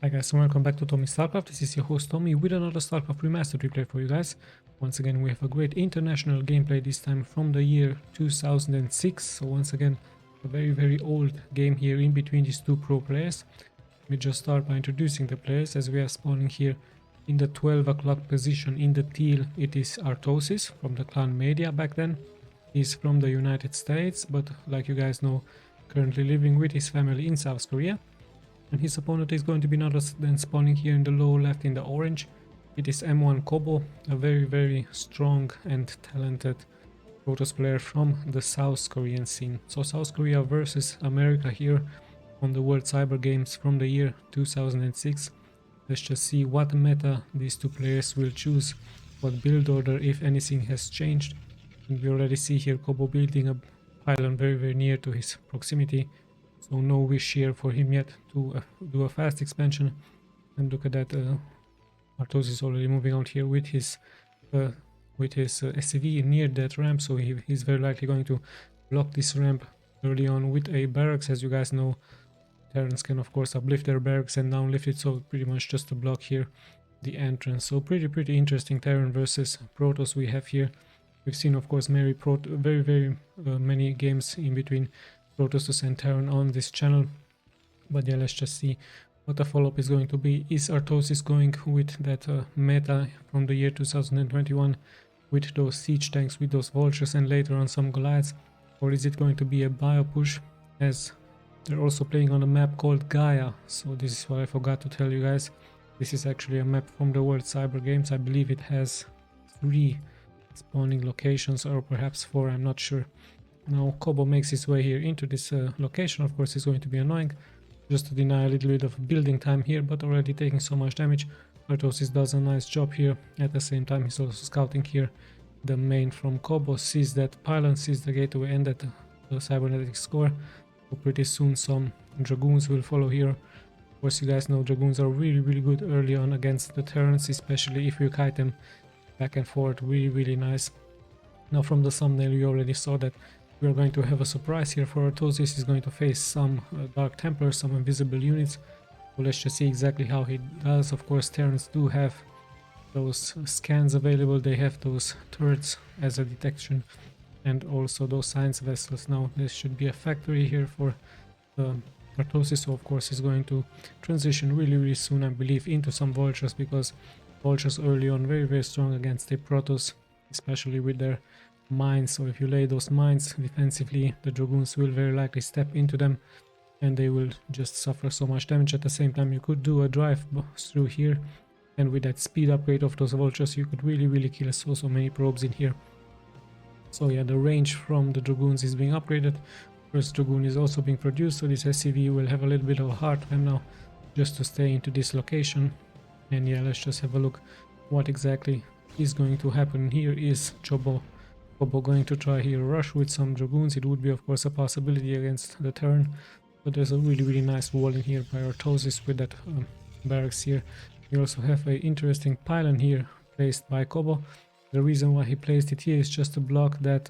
Hi guys, and welcome back to Tommy's Starcraft. This is your host Tommy with another Starcraft Remastered replay for you guys. Once again, we have a great international gameplay, this time from the year 2006. So once again, a very old game here in between these two pro players. We just start by introducing the players as we are spawning here in the 12 o'clock position in the teal. It is Artosis from the clan Media back then. He's from the United States, but like you guys know, currently living with his family in South Korea. And his opponent is going to be none other than spawning here in the low left in the orange. It is M1 COBO, a very strong and talented Protoss player from the South Korean scene. So South Korea versus America here on the World Cyber Games from the year 2006. Let's just see what meta these two players will choose, what build order, if anything, has changed. And we already see here COBO building a pylon very near to his proximity. So no wish here for him yet to do a fast expansion. And look at that, Artosis is already moving out here with his SCV near that ramp, so he's very likely going to block this ramp early on with a barracks. As you guys know, Terrans can of course uplift their barracks and downlift it, so pretty much just to block here the entrance. So pretty interesting Terran versus Protoss we have here. We've seen of course very many games in between Protoss and Terran on this channel, but yeah, let's just see what the follow-up is going to be. Is Artosis going with that meta from the year 2021 with those siege tanks, with those vultures and later on some Goliaths, or is it going to be a bio push, as they're also playing on a map called Gaia? So this is what I forgot to tell you guys. This is actually a map from the World Cyber Games. I believe it has 3 spawning locations, or perhaps 4, I'm not sure. Now COBO makes his way here into this location. Of course, it's going to be annoying just to deny a little bit of building time here, but already taking so much damage. Artosis does a nice job here. At the same time, he's also scouting here the main from COBO, sees that pylon, sees the gateway and that the cybernetics core. So pretty soon some dragoons will follow here. Of course, you guys know dragoons are really good early on against the Terrans, especially if you kite them back and forth. Really nice. Now from the thumbnail you already saw that we are going to have a surprise here for Artosis. He's going to face some Dark Templars, some invisible units. So let's just see exactly how he does. Of course, Terrans do have those scans available. They have those turrets as a detection and also those science vessels. Now this should be a factory here for Artosis. So of course he's going to transition really soon, I believe, into some vultures, because vultures early on very strong against a Protoss, especially with their mines. So if you lay those mines defensively, the dragoons will very likely step into them and they will just suffer so much damage. At the same time, you could do a drive through here, and with that speed upgrade of those vultures, you could really kill so many probes in here. So yeah, the range from the dragoons is being upgraded. First dragoon is also being produced, so this SCV will have a little bit of a hard time now just to stay into this location. And yeah, let's just have a look what exactly is going to happen. Here is COBO going to try here rush with some dragoons. It would be of course a possibility against the Terran, but there's a really nice wall in here by Artosis with that barracks here. We also have an interesting pylon here placed by COBO. The reason why he placed it here is just to block that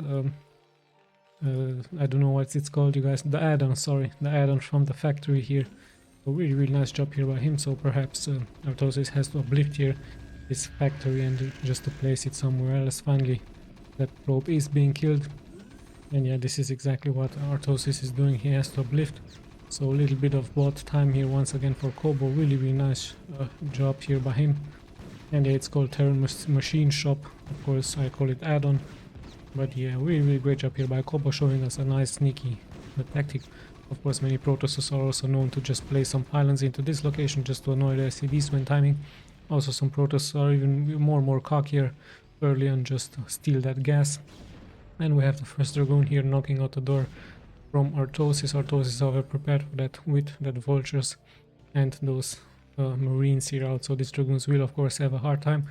I don't know what it's called, you guys, the add-on, sorry, the add-on from the factory here. A really nice job here by him. So perhaps Artosis has to uplift here this factory and just to place it somewhere else. Finally that probe is being killed, and yeah, this is exactly what Artosis is doing. He has to uplift, so a little bit of bot time here once again for COBO. Really nice job here by him. And yeah, it's called Terran Machine Shop, of course I call it add-on, but yeah, really great job here by COBO, showing us a nice sneaky tactic. Of course, many Protosses are also known to just place some pylons into this location just to annoy the SCVs when timing. Also some Protoss are even more cockier early on, just to steal that gas. And we have the first dragoon here knocking out the door from Artosis. Artosis are prepared for that with that vultures and those marines here out. So these dragoons will of course have a hard time.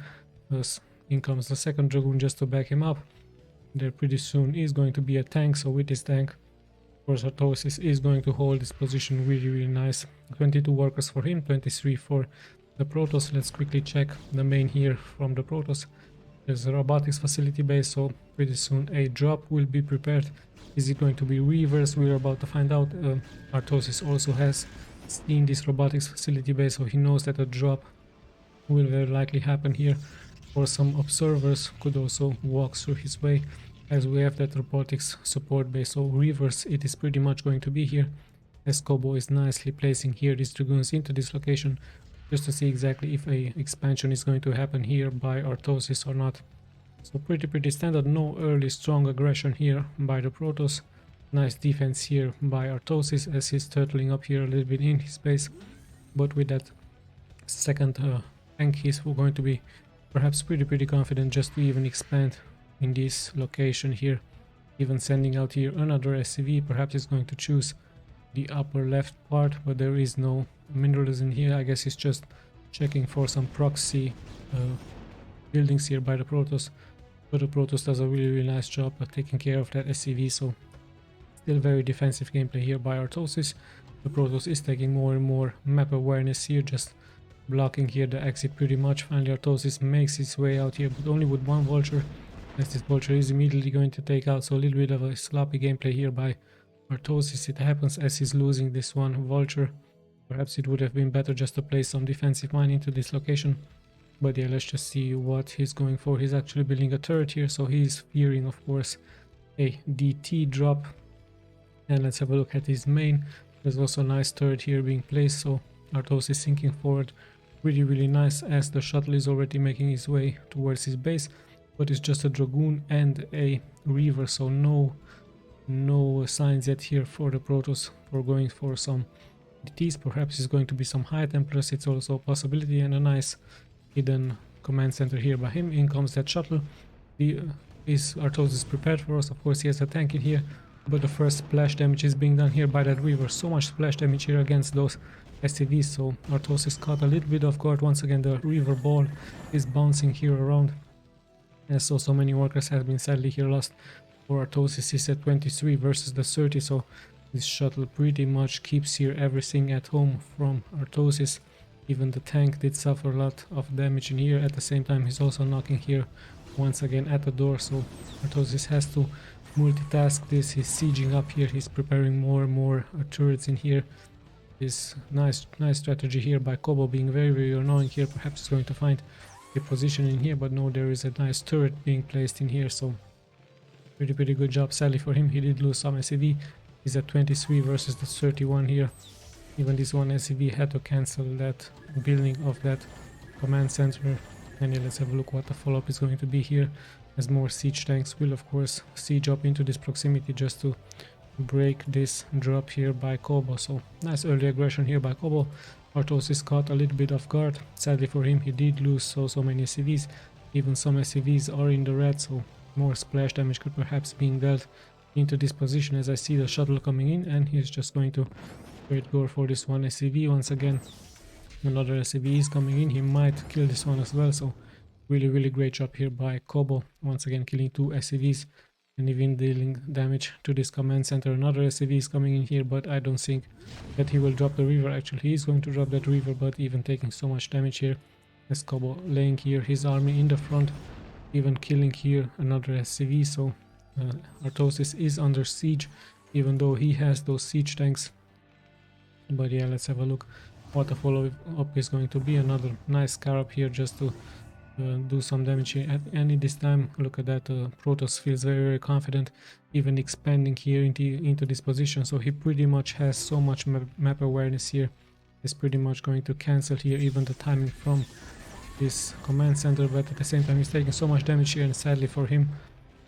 Thus in comes the second dragoon just to back him up. There pretty soon is going to be a tank, so with this tank of course Artosis is going to hold this position really nice. 22 workers for him, 23 for the Protoss. Let's quickly check the main here from the Protoss. There's a robotics facility base, so pretty soon a drop will be prepared. Is it going to be reverse? We're about to find out. Artosis also has seen this robotics facility base, so he knows that a drop will very likely happen here, or some observers could also walk through his way, as we have that robotics support base. So reverse it is pretty much going to be here, as COBO is nicely placing here these dragoons into this location, just to see exactly if a expansion is going to happen here by Artosis or not. So pretty standard, no early strong aggression here by the Protoss. Nice defense here by Artosis, as he's turtling up here a little bit in his base, but with that second tank he's going to be perhaps pretty confident just to even expand in this location here, even sending out here another SCV. Perhaps he's going to choose the upper left part, but there is no minerals in here. I guess he's just checking for some proxy buildings here by the Protoss, but the Protoss does a really nice job of taking care of that SCV. So still very defensive gameplay here by Artosis. The Protoss is taking more and more map awareness here, just blocking here the exit pretty much. Finally Artosis makes his way out here, but only with one vulture, as this vulture is immediately going to take out. So a little bit of a sloppy gameplay here by Artosis. It happens as he's losing this one vulture. Perhaps it would have been better just to place some defensive mine into this location. But yeah, let's just see what he's going for. He's actually building a turret here, so he's fearing, of course, a DT drop. And let's have a look at his main. There's also a nice turret here being placed, so Artosis is sinking forward really nice, as the shuttle is already making his way towards his base. But it's just a dragoon and a reaver, so no signs yet here for the Protoss for going for some DTs. Perhaps it's going to be some high Templars. It's also a possibility, and a nice hidden command center here by him. In comes that shuttle. Is Artosis prepared for us? Of course he has a tank in here, but the first splash damage is being done here by that reaver. So much splash damage here against those SCVs, so Artosis caught a little bit off guard. Once again the reaver ball is bouncing here around, as so many workers have been sadly here lost. For Artosis is at 23 versus the 30, so this shuttle pretty much keeps here everything at home from Artosis. Even the tank did suffer a lot of damage in here. At the same time he's also knocking here once again at the door, so Artosis has to multitask this. He's sieging up here, he's preparing more and more turrets in here. This nice strategy here by COBO, being very annoying here. Perhaps he's going to find a position in here, but no, there is a nice turret being placed in here, so pretty good job. Sadly for him, he did lose some SCV. He's at 23 versus the 31 here. Even this one SCV had to cancel that building of that command center. And yeah, let's have a look what the follow-up is going to be here, as more siege tanks will of course siege up into this proximity just to break this drop here by COBO. So nice early aggression here by COBO. Artosis caught a little bit off guard. Sadly for him, he did lose so many SCVs. Even some SCVs are in the red, so more splash damage could perhaps be dealt into this position. As I see the shuttle coming in, and he's just going to go for this one SCV once again. Another SCV is coming in, he might kill this one as well, so really great job here by COBO, once again killing two SCVs and even dealing damage to this command center. Another SCV is coming in here, but I don't think that he will drop the reaver. Actually he is going to drop that reaver, but even taking so much damage here, as COBO laying here his army in the front, even killing here another SCV. So Artosis is under siege, even though he has those siege tanks. But yeah, let's have a look what the follow-up is going to be. Another nice scarab here just to do some damage here. And this time, look at that, Protoss feels very confident, even expanding here into this position. So he pretty much has so much map awareness here. He's pretty much going to cancel here even the timing from this command center, but at the same time he's taking so much damage here, and sadly for him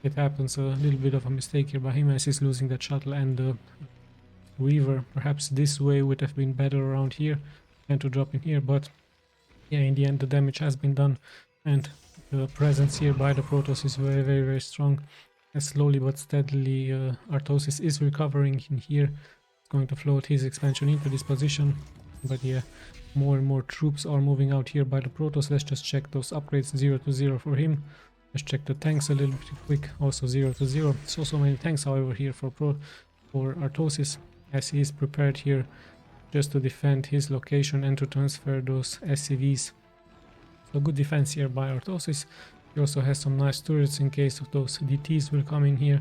it happens a little bit of a mistake here by him, as he's losing that shuttle and the reaver. Perhaps this way would have been better around here than to drop in here, but yeah, in the end the damage has been done, and the presence here by the Protoss is very strong. And slowly but steadily Artosis is recovering in here. It's going to float his expansion into this position, but yeah, more and more troops are moving out here by the Protoss. Let's just check those upgrades. 0-0 for him. Let's check the tanks a little bit quick. Also 0-0. So many tanks however here for Artosis, as he is prepared here just to defend his location and to transfer those SCVs. So good defense here by Artosis. He also has some nice turrets in case of those DTs will come in here.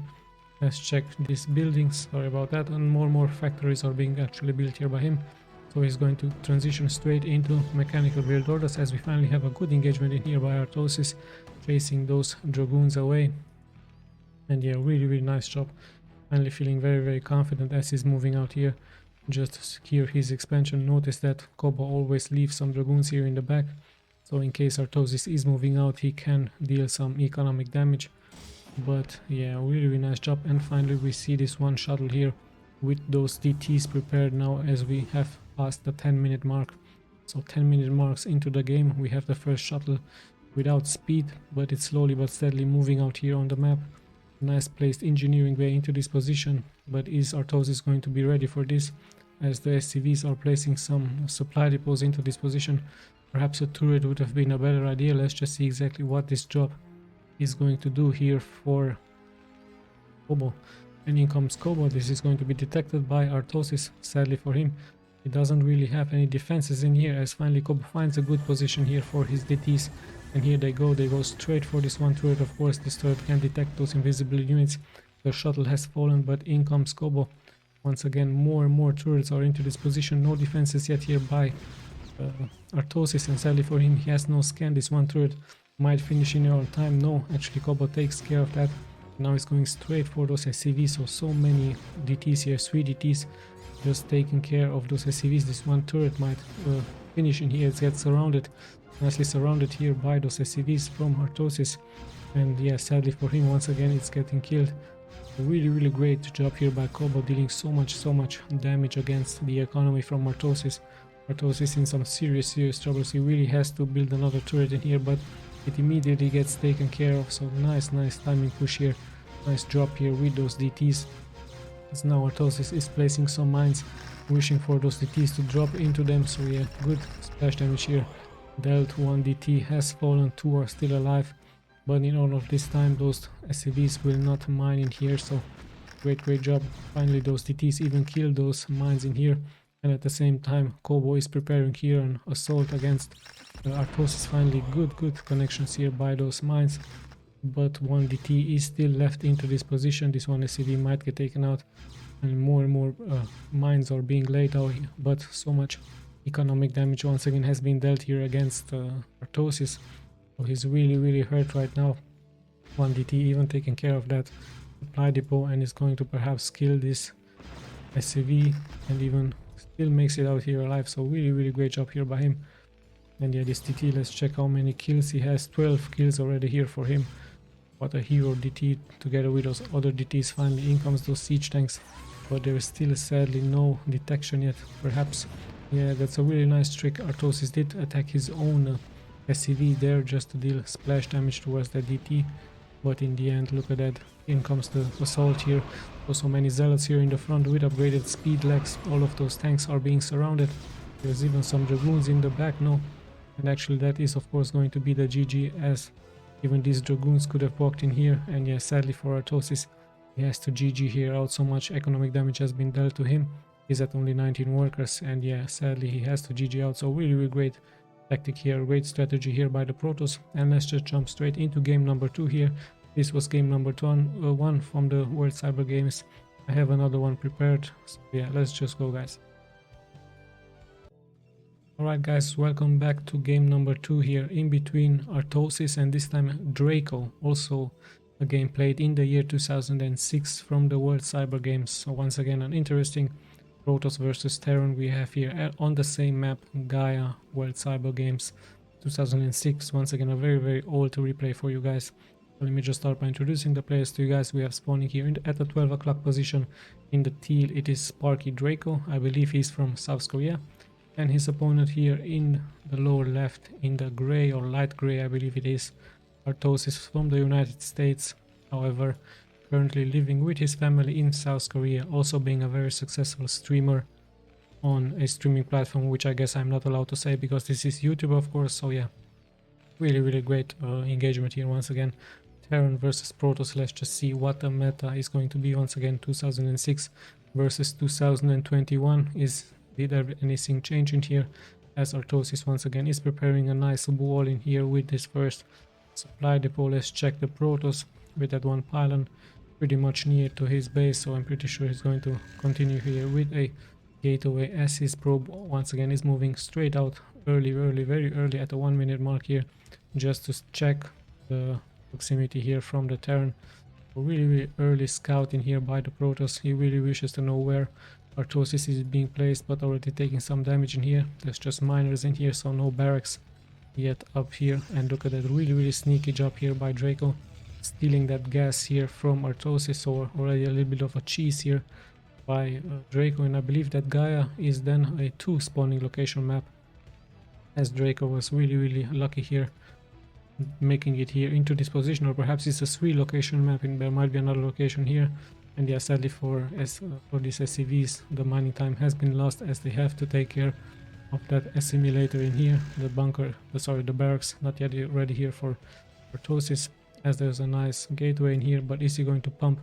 Let's check these buildings. Sorry about that. And more factories are being actually built here by him. So he's going to transition straight into mechanical build orders, as we finally have a good engagement in here by ARTOSIS, chasing those dragoons away. And yeah, really nice job. Finally feeling very confident as he's moving out here just to secure his expansion. Notice that COBO always leaves some dragoons here in the back, so in case ARTOSIS is moving out, he can deal some economic damage. But yeah, really nice job. And finally we see this one shuttle here with those DTs prepared now, as we have passed the 10-minute mark. So 10-minute marks into the game, we have the first shuttle without speed, but it's slowly but steadily moving out here on the map. Nice placed engineering way into this position, but is ARTOSIS going to be ready for this, as the SCVs are placing some supply depots into this position? Perhaps a turret would have been a better idea. Let's just see exactly what this job is going to do here for COBO. And in comes COBO. This is going to be detected by ARTOSIS. Sadly for him, he doesn't really have any defenses in here, as finally COBO finds a good position here for his DTs. And here they go straight for this one turret. Of course, this turret can detect those invisible units. The shuttle has fallen, but in comes COBO. Once again, more and more turrets are into this position. No defenses yet here by ARTOSIS, and sadly for him, he has no scan. This one turret might finish in your time. No, actually COBO takes care of that. Now he's going straight for those SCVs. So many DTs here, 3 DTs just taking care of those SCVs. This one turret might finish in here. It gets surrounded, nicely surrounded here by those SCVs from ARTOSIS. And yeah, sadly for him, once again it's getting killed. Really great job here by COBO, dealing so much damage against the economy from ARTOSIS. ARTOSIS in some serious troubles. He really has to build another turret in here, but it immediately gets taken care of. So nice timing push here. Nice drop here with those DTs. As now ARTOSIS is placing some mines, wishing for those DTs to drop into them. So yeah, good splash damage here. Dealt. 1 DT has fallen, 2 are still alive. But in all of this time, those SCVs will not mine in here. So great job. Finally those DTs even kill those mines in here. And at the same time, COBO is preparing here an assault against ARTOSIS. Finally good connections here by those mines. But 1 DT is still left into this position. This one SCV might get taken out, and more mines are being laid out, but so much economic damage once again has been dealt here against ARTOSIS. So he's really hurt right now. 1 DT even taking care of that supply depot, and is going to perhaps kill this SCV and even still makes it out here alive. So really great job here by him. And yeah, this DT, let's check how many kills he has. 12 kills already here for him. What a hero DT, together with those other DTs. Finally in comes those siege tanks, but there is still sadly no detection yet. Perhaps, yeah, that's a really nice trick. ARTOSIS did attack his own SCV there just to deal splash damage towards that DT, but in the end, look at that, in comes the assault here. So many zealots here in the front with upgraded speed legs. All of those tanks are being surrounded. There's even some dragoons in the back now, and actually that is of course going to be the GG, as even these dragoons could have walked in here. And yeah, sadly for ARTOSIS, he has to GG here out. So much economic damage has been dealt to him. He's at only 19 workers, and yeah, sadly he has to GG out. So really great tactic here, great strategy here by the Protoss. And let's just jump straight into game number 2 here. This was game number 1 from the World Cyber Games. I have another one prepared, so yeah, let's just go, guys. Alright guys, welcome back to game number 2 here, in between ARTOSIS and this time Draco, also a game played in the year 2006 from the World Cyber Games. So once again an interesting Protoss versus Terran we have here on the same map, Gaia, World Cyber Games 2006. Once again a very old replay for you guys. So let me just start by introducing the players to you guys. We have spawning here at the 12 o'clock position in the teal, it is Sparky Draco. I believe he's from South Korea. And his opponent here in the lower left, in the gray or light gray, I believe it is, ARTOSIS from the United States. However, currently living with his family in South Korea, also being a very successful streamer on a streaming platform, which I guess I'm not allowed to say because this is YouTube, of course. So yeah, really great engagement here once again. Terran versus Protoss. Let's just see what the meta is going to be once again. 2006 versus 2021 is. Did anything change in here, as ARTOSIS once again is preparing a nice wall in here with this first supply depot. Let's check the Protoss with that one pylon pretty much near to his base, so I'm pretty sure he's going to continue here with a gateway as his probe once again is moving straight out early, very early at the 1 minute mark here, just to check the proximity here from the Terran. Really early scouting here by the Protoss. He really wishes to know where ARTOSIS is being placed, but already taking some damage in here. There's just miners in here, so no barracks yet up here. And look at that really sneaky job here by Draco, stealing that gas here from ARTOSIS. So already a little bit of a cheese here by Draco, and I believe that Gaia is then a 2 spawning location map, as Draco was really lucky here making it here into this position, or perhaps it's a 3 location map and there might be another location here. And yeah, sadly for these SCVs the mining time has been lost, as they have to take care of that assimilator in here, the bunker, sorry, the barracks not yet ready here for ARTOSIS, as there's a nice gateway in here. But is he going to pump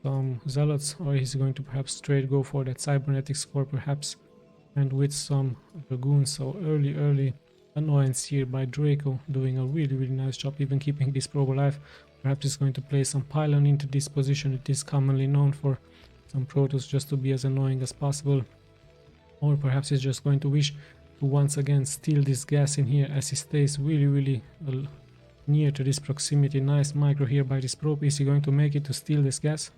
some zealots, or is he going to perhaps straight go for that cybernetics core perhaps, and with some dragoons? So early annoyance here by Draco, doing a really nice job, even keeping this probe alive. Perhaps he's going to place some pylon into this position. It is commonly known for some Protoss just to be as annoying as possible. Or perhaps he's just going to wish to once again steal this gas in here, as he stays really near to this proximity. Nice micro here by this probe. Is he going to make it to steal this gas?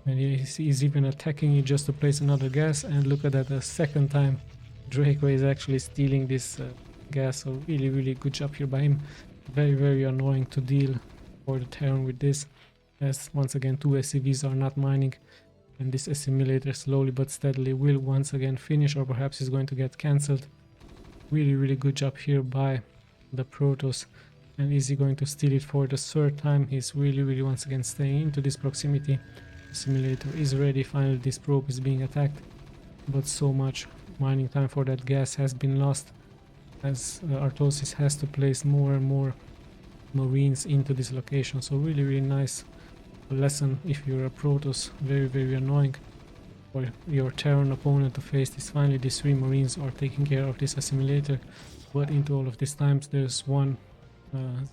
And he's even attacking it just to place another gas. And look at that, a second time Draco is actually stealing this gas. So really good job here by him. Very annoying to deal for the Terran with this, as once again 2 SCVs are not mining, and this assimilator slowly but steadily will once again finish, or perhaps is going to get cancelled. Really good job here by the Protoss. And is he going to steal it for the 3rd time? He's really once again staying into this proximity. Assimilator is ready. Finally this probe is being attacked, but so much mining time for that gas has been lost, as ARTOSIS has to place more and more Marines into this location. So really nice lesson if you're a Protoss. Very annoying for your Terran opponent to face this. Finally these 3 Marines are taking care of this assimilator, but into all of these times there's one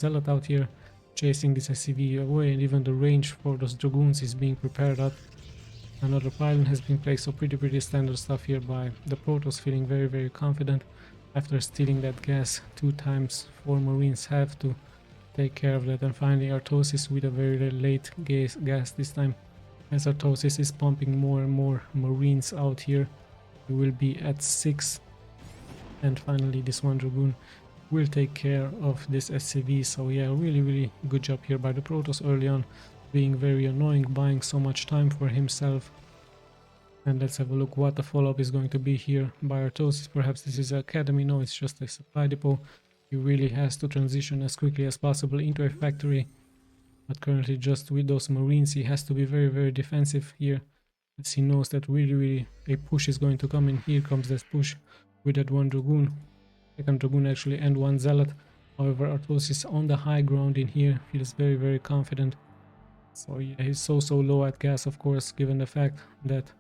zealot out here chasing this SCV away, and even the range for those dragoons is being prepared up. Another pylon has been placed, so pretty standard stuff here by the Protoss, feeling very confident after stealing that gas 2 times. 4 Marines have to take care of that. And finally ARTOSIS with a very late gas this time, as ARTOSIS is pumping more and more Marines out here. We will be at 6, and finally this one dragoon will take care of this SCV. So yeah, really good job here by the Protoss early on, being very annoying, buying so much time for himself. And let's have a look what the follow-up is going to be here by ARTOSIS. Perhaps this is an academy. No, it's just a supply depot. He really has to transition as quickly as possible into a factory, but currently just with those Marines he has to be very defensive here, as he knows that really a push is going to come in. Here comes this push with that one dragoon, 2nd dragoon actually, and 1 zealot. However, ARTOSIS on the high ground in here feels very confident. So yeah, he's so low at gas, of course, given the fact that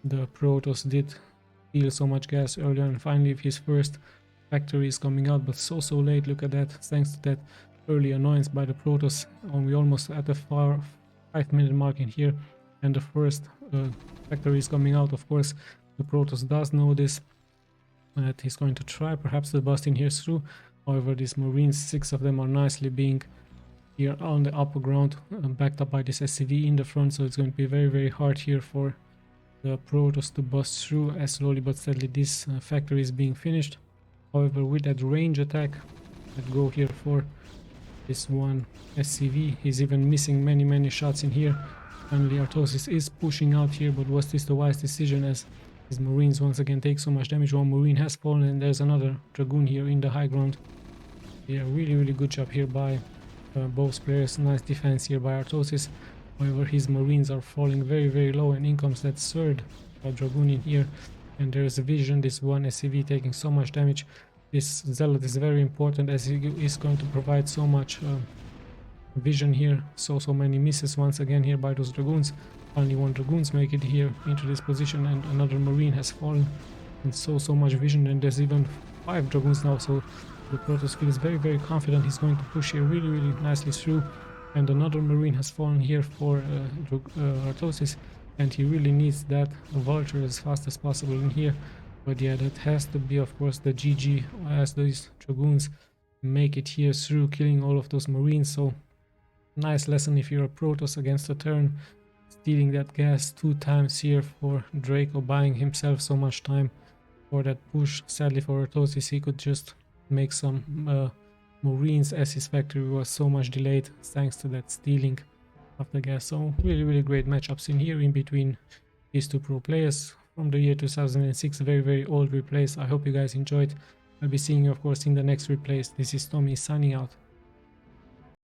the Protoss did steal so much gas earlier. And finally his first factory is coming out, but so late. Look at that, thanks to that early annoyance by the Protoss. We almost at the 5 minute mark in here, and the first factory is coming out. Of course the Protoss does know this, that he's going to try perhaps to bust in here through. However, these Marines, 6 of them, are nicely being here on the upper ground, backed up by this SCV in the front. So it's going to be very hard here for the Protoss to bust through, as slowly but steadily this factory is being finished. However, with that range attack that go here for this one SCV, he's even missing many shots in here. Finally ARTOSIS is pushing out here, but was this the wise decision, as his Marines once again take so much damage? 1 Marine has fallen, and there's another dragoon here in the high ground. Yeah, really good job here by both players. Nice defense here by ARTOSIS. However, his Marines are falling very low, and in comes that 3rd dragoon in here. And there's a vision, this one SCV taking so much damage. This zealot is very important, as he is going to provide so much vision here. So many misses once again here by those dragoons. Only 1 dragoons make it here into this position, and another Marine has fallen. And so much vision, and there's even 5 dragoons now. So the Protoss feels very confident. He's going to push here really nicely through. And another Marine has fallen here for ARTOSIS. and he really needs that vulture as fast as possible in here. But yeah, that has to be of course the GG, as these dragoons make it here through killing all of those marines. So nice lesson if you're a Protoss against a Terran, stealing that gas 2 times here for Draco, buying himself so much time for that push. Sadly for Artosis, he could just make some marines, as his factory was so much delayed thanks to that stealing of the gas. So really great matchups in here in between these two pro players from the year 2006. Very old replays. I hope you guys enjoyed. I'll be seeing you of course in the next replays. This is Tommy signing out.